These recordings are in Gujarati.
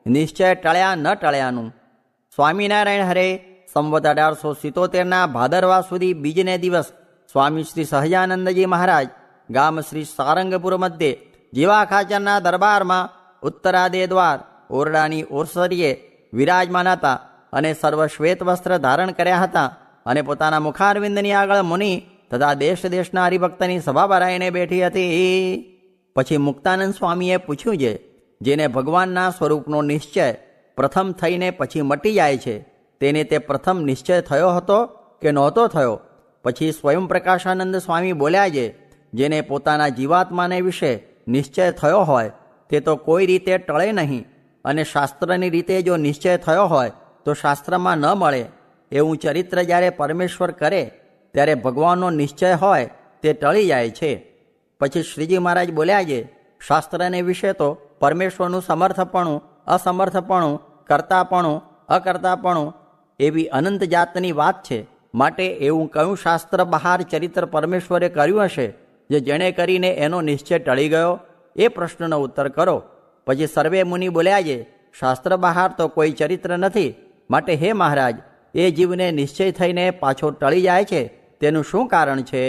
નિશ્ચય ટળ્યા ન ટળ્યાનું. સ્વામિનારાયણ હરે સંવત 1877 ભાદરવા સુધી બીજને દિવસ સ્વામી શ્રી સહજાનંદજી મહારાજ ગામ શ્રી સારંગપુર મધ્યે જીવા ખાચરના દરબારમાં ઉત્તરાદે દ્વાર ઓરડાની ઓસરીએ વિરાજમાન હતા અને સર્વ શ્વેત વસ્ત્ર ધારણ કર્યા હતા અને પોતાના મુખારવિંદની આગળ મુનિ તથા દેશ દેશના હરિભક્તની સભા ભરાઈને બેઠી હતી. પછી મુક્તાનંદ સ્વામીએ પૂછ્યું છે, જેને ભગવાનના સ્વરૂપનો નિશ્ચય પ્રથમ થઈને પછી મટી જાય છે તેને તે પ્રથમ નિશ્ચય થયો હતો કે નહોતો થયો? પછી સ્વયં પ્રકાશાનંદ સ્વામી બોલ્યા છે, જેને પોતાના જીવાત્માને વિશે નિશ્ચય થયો હોય તે તો કોઈ રીતે ટળે નહીં, અને શાસ્ત્રની રીતે જો નિશ્ચય થયો હોય તો શાસ્ત્રમાં ન મળે. એવું ચરિત્ર જ્યારે પરમેશ્વર કરે ત્યારે ભગવાનનો નિશ્ચય હોય તે ટળી જાય છે. પછી શ્રીજી મહારાજ બોલ્યા છે, શાસ્ત્રને વિશે તો પરમેશ્વરનું સમર્થપણું, અસમર્થપણું, કરતાપણું, અકર્તાપણું એવી અનંત જાતની વાત છે. માટે એવું કયું શાસ્ત્ર બહાર ચરિત્ર પરમેશ્વરે કર્યું હશે જે જેણે કરીને એનો નિશ્ચય ટળી ગયો? એ પ્રશ્નનો ઉત્તર કરો. પછી સર્વે મુનિ બોલ્યા છે, શાસ્ત્ર બહાર તો કોઈ ચરિત્ર નથી. માટે હે મહારાજ, એ જીવને નિશ્ચય થઈને પાછો ટળી જાય છે તેનું શું કારણ છે?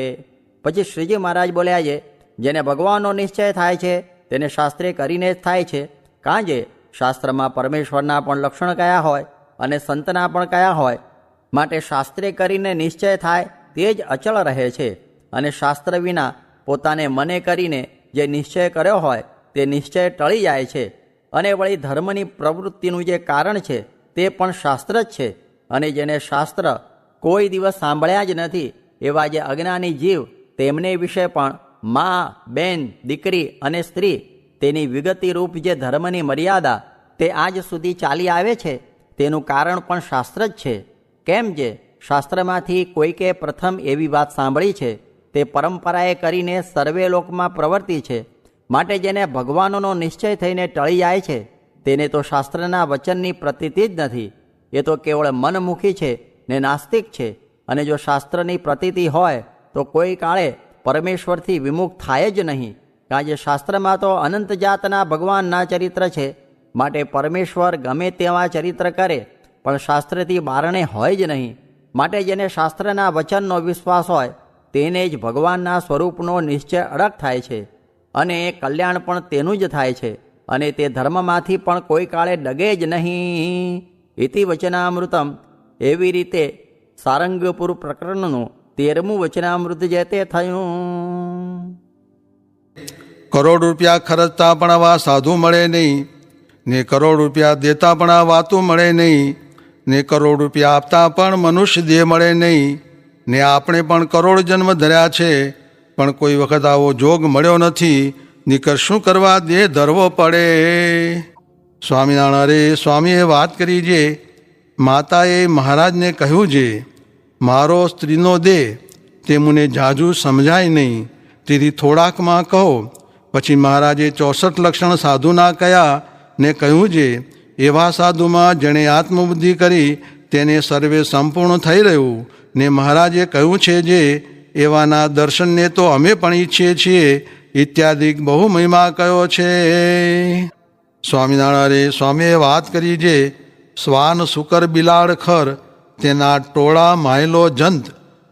પછી શ્રીજી મહારાજ બોલ્યા છે, જેને ભગવાનનો નિશ્ચય થાય છે તેને શાસ્ત્રે કરીને જ થાય છે. કાં જે શાસ્ત્રમાં પરમેશ્વરના પણ લક્ષણ કયા હોય અને સંતના પણ કયા હોય. માટે શાસ્ત્રે કરીને નિશ્ચય થાય તે જ અચળ રહે છે, અને શાસ્ત્ર વિના પોતાને મને કરીને જે નિશ્ચય કર્યો હોય તે નિશ્ચય ટળી જાય છે. અને વળી ધર્મની પ્રવૃત્તિનું જે કારણ છે તે પણ શાસ્ત્ર જ છે. અને જેને શાસ્ત્ર કોઈ દિવસ સાંભળ્યા જ નથી એવા જે અજ્ઞાની જીવ, તેમને વિશે પણ મા, બેન, દીકરી અને સ્ત્રી તેની વિગતિરૂપ જે ધર્મની મર્યાદા તે આજ સુધી ચાલી આવે છે તેનું કારણ પણ શાસ્ત્ર જ છે. કેમ જે શાસ્ત્રમાંથી કોઈકે પ્રથમ એવી વાત સાંભળી છે તે પરંપરાએ કરીને સર્વે લોકમાં પ્રવર્તી છે. માટે જેને ભગવાનનો નિશ્ચય થઈને ટળી જાય છે તેને તો શાસ્ત્રના વચનની પ્રતીતિ જ નથી. એ તો કેવળ મનમુખી છે ને નાસ્તિક છે. અને જો શાસ્ત્રની પ્રતીતિ હોય તો કોઈ કાળે પરમેશ્વરથી વિમુખ થાય જ નહીં. કારણ કે શાસ્ત્રમાં તો અનંત જાતના ભગવાનના ચરિત્ર છે. માટે પરમેશ્વર ગમે તેવા ચરિત્ર કરે પણ શાસ્ત્રથી બારણે હોય જ નહીં. માટે જેને શાસ્ત્રના વચનનો વિશ્વાસ હોય તેને જ ભગવાનના સ્વરૂપનો નિશ્ચય અડગ થાય છે, અને એ કલ્યાણ પણ તેનું જ થાય છે, અને તે ધર્મમાંથી પણ કોઈ કાળે ડગે જ નહીં. ઇતિ વચનામૃતમ. એવી રીતે સારંગપુર પ્રકરણનું 13મું વચનામૃત જે તે થયું. કરોડ રૂપિયા ખર્ચતા પણ આવા સાધુ મળે નહીં, ને કરોડ રૂપિયા દેતા પણ આ વાતું મળે નહીં, ને કરોડ રૂપિયા આપતા પણ મનુષ્ય દેહ મળે નહીં. ને આપણે પણ કરોડ જન્મ ધર્યા છે પણ કોઈ વખત આવો જોગ મળ્યો નથી. નીકર શું કરવા દેહ ધરવો પડે? સ્વામિનારાયણ હરે સ્વામીએ વાત કરી છે, માતાએ મહારાજને કહ્યું છે, મારો સ્ત્રીનો દેહ તે મને જાજુ સમજાય નહીં, તેથી થોડાકમાં કહો. પછી મહારાજે 64 લક્ષણ સાધુના કયા ને કહ્યું છે, એવા સાધુમાં જેણે આત્મબુદ્ધિ કરી તેને સર્વે સંપૂર્ણ થઈ રહ્યું. ને મહારાજે કહ્યું છે જે એવાના દર્શનને તો અમે પણ ઈચ્છીએ છીએ ઇત્યાદિ બહુ મહિમા કયો છે. સ્વામિનારાયણ સ્વામીએ વાત કરી છે, શ્વાન શુકર બિલાડ ખર તેના ટોળા માયલો જંત,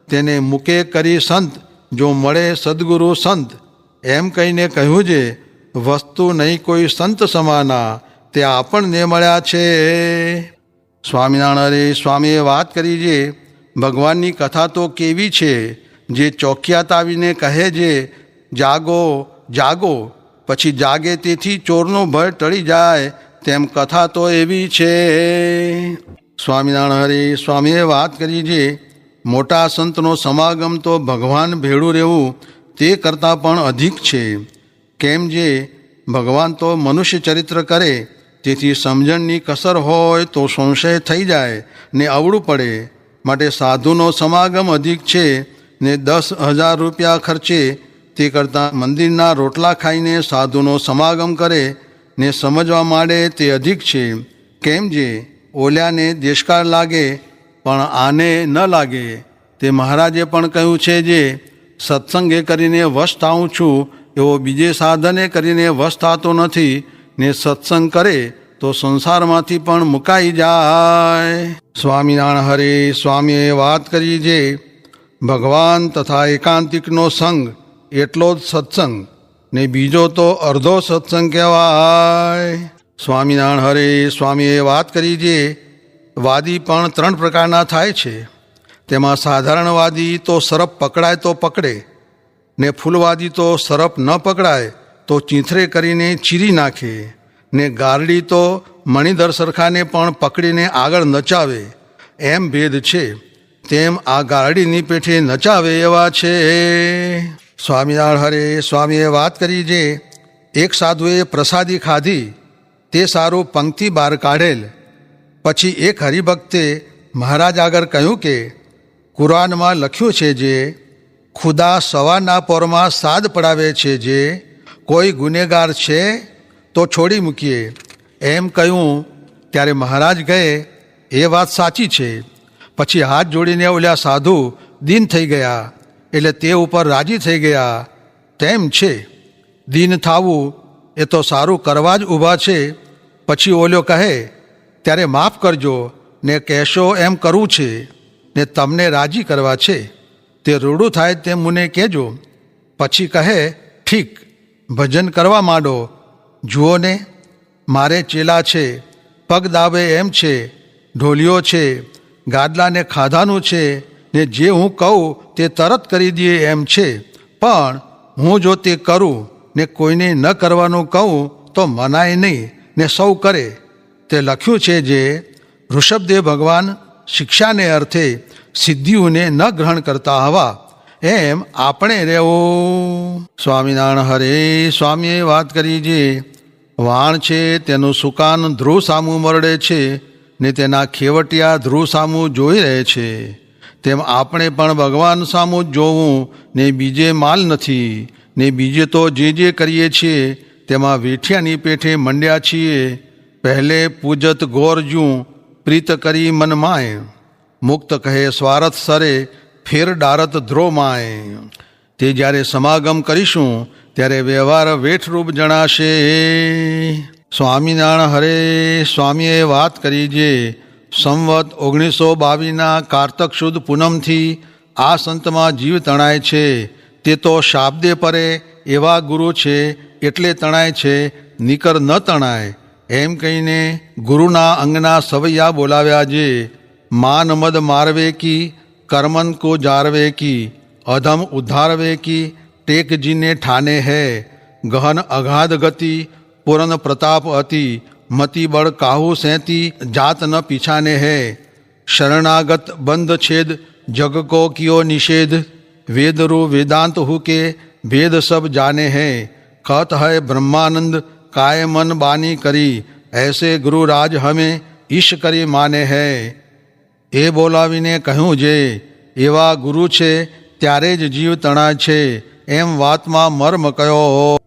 તેને મૂકે કરી સંત, જો મળે સદગુરુ સંત. એમ કહીને કહ્યું છે, વસ્તુ નહીં કોઈ સંત સમાના, તે આપણને મળ્યા છે. સ્વામિનારાયણ સ્વામીએ વાત કરી છે, ભગવાનની કથા તો કેવી છે, જે ચોકિયાત આવીને કહે છે, જાગો જાગો, પછી જાગે તેથી ચોરનો ભય ટળી જાય, તેમ કથા તો એવી છે. સ્વામિનારાયણ સ્વામીએ વાત કરી છે, મોટા સંતનો સમાગમ તો ભગવાન ભેળું રહેવું તે કરતાં પણ અધિક છે. કેમ જે ભગવાન તો મનુષ્ય ચરિત્ર કરે, તેથી સમજણની કસર હોય તો સંશય થઈ જાય ને અવળું પડે. માટે સાધુનો સમાગમ અધિક છે. ને 10,000 રૂપિયા ખર્ચે તે કરતાં મંદિરના રોટલા ખાઈને સાધુનો સમાગમ કરે ને સમજવા માંડે તે અધિક છે. કેમ જે ઓલ્યાને દેશકાળ લાગે પણ આને ન લાગે. તે મહારાજે પણ કહ્યું છે, જે સત્સંગે કરીને વશ થાઉં છું એવો બીજે સાધને કરીને વશ થતો નથી. ને સત્સંગ કરે તો સંસારમાંથી પણ મુકાઈ જાય. સ્વામિનારાયણ હરે સ્વામીએ વાત કરી જે ભગવાન તથા એકાંતિકનો સંગ એટલો જ સત્સંગ ને બીજો તો અર્ધો સત્સંગ કહેવાય. સ્વામિનારાયણ હરે સ્વામીએ વાત કરી જે વાદી પણ 3 પ્રકારના થાય છે. તેમાં સાધારણ વાદી તો સરપ પકડાય તો પકડે ને ફૂલવાદી તો સરપ ન પકડાય તો ચીંથરે કરીને ચીરી નાખે ને ગારડી તો મણિધર સરખાને પણ પકડીને આગળ નચાવે. એમ ભેદ છે તેમ આ ગારડીની પેઠે નચાવે એવા છે. સ્વામિનારાયણ હરે સ્વામીએ વાત કરી જે એક સાધુએ પ્રસાદી ખાધી તે સારું પંક્તિ બહાર કાઢેલ. પછી એક હરિભક્તે મહારાજ આગળ કહ્યું કે કુરાનમાં લખ્યું છે જે ખુદા સવારના પોરમાં સાદ પડાવે છે જે કોઈ ગુનેગાર છે તો છોડી મૂકીએ. એમ કહ્યું ત્યારે મહારાજ કહે એ વાત સાચી છે. પછી હાથ જોડીને ઓલ્યા સાધુ દીન થઈ ગયા એટલે તે ઉપર રાજી થઈ ગયા. તેમ છે દીન થાવું એ તો સારું કરવા જ ઊભા છે. પછી ઓલ્યો કહે ત્યારે માફ કરજો ને કહેશો એમ કરવું છે ને તમને રાજી કરવા છે. તે રૂડું થાય તેમ મને કહેજો. પછી કહે ઠીક ભજન કરવા માંડો. જુઓ ને મારે ચેલા છે, પગ દાવે એમ છે, ઢોલિયો છે, ગાદલાને ખાધાનું છે ને જે હું કહું તે તરત કરી દે એમ છે. પણ હું જો તે કરું ને કોઈને ન કરવાનું કહું તો મનાય નહીં ને સૌ કરે. તે લખ્યું છે જે ઋષભદેવ ભગવાન શિક્ષાને અર્થે સિદ્ધિઓને ન ગ્રહણ કરતા હવા એમ આપણે રહેવું. સ્વામિનારાયણ હરે સ્વામીએ વાત કરી જે વાણ છે તેનું સુકાન ધ્રુવ સામું મરડે છે ને તેના ખેવટિયા ધ્રુવ સામું જોઈ રહે છે. તેમ આપણે પણ ભગવાન સામું જ જોવું ને બીજે માલ નથી ને બીજે તો જે કરીએ છીએ તેમાં વેઠિયાની પેઠે મંડ્યા છીએ. પહેલે પૂજત ગોરજું પ્રીત કરી મન માય, મુક્ત કહે સ્વાર્થ સરે ફેર ડારત ધ્રો માય. તે જ્યારે સમાગમ કરીશું ત્યારે વ્યવહાર વેઠરૂપ જણાશે. સ્વામિનારાયણ હરે સ્વામીએ વાત કરી જે સંવત 1922 કારતક સુદ પૂનમથી આ સંતમાં જીવ તણાય છે. તે તો શાબ્દે પરે એવા ગુરુ છે એટલે તણાય છે, નિકર ન તણાય. એમ કહીને ગુરુના અંગના સવૈયા બોલાવ્યા જે માન મદ મારવે કી કર્મન કો જારવે કી અધમ ઉદ્ધારવે કી ટેક જીને ઠાને હૈ ગહન અગાધ ગતિ પૂર્ણ પ્રતાપ અતિ મતિ બળ કાહુ સૈતી જાત ન પીછાને હૈ શરણાગત બંધ છેદ જગ કો કિયો નિષેધ વેદરુ વેદાંત હુકે ભેદ સબ જાને હૈ कहत है ब्रह्मानंद काय मन बानी કરી ऐसे गुरु राज हमें ઈશ કરી માને હૈ. એ બોલાવીને કહ્યું જે એવા ગુરુ છે ત્યારે જ જીવ તણાય છે એમ વાતમાં મર્મ કયો.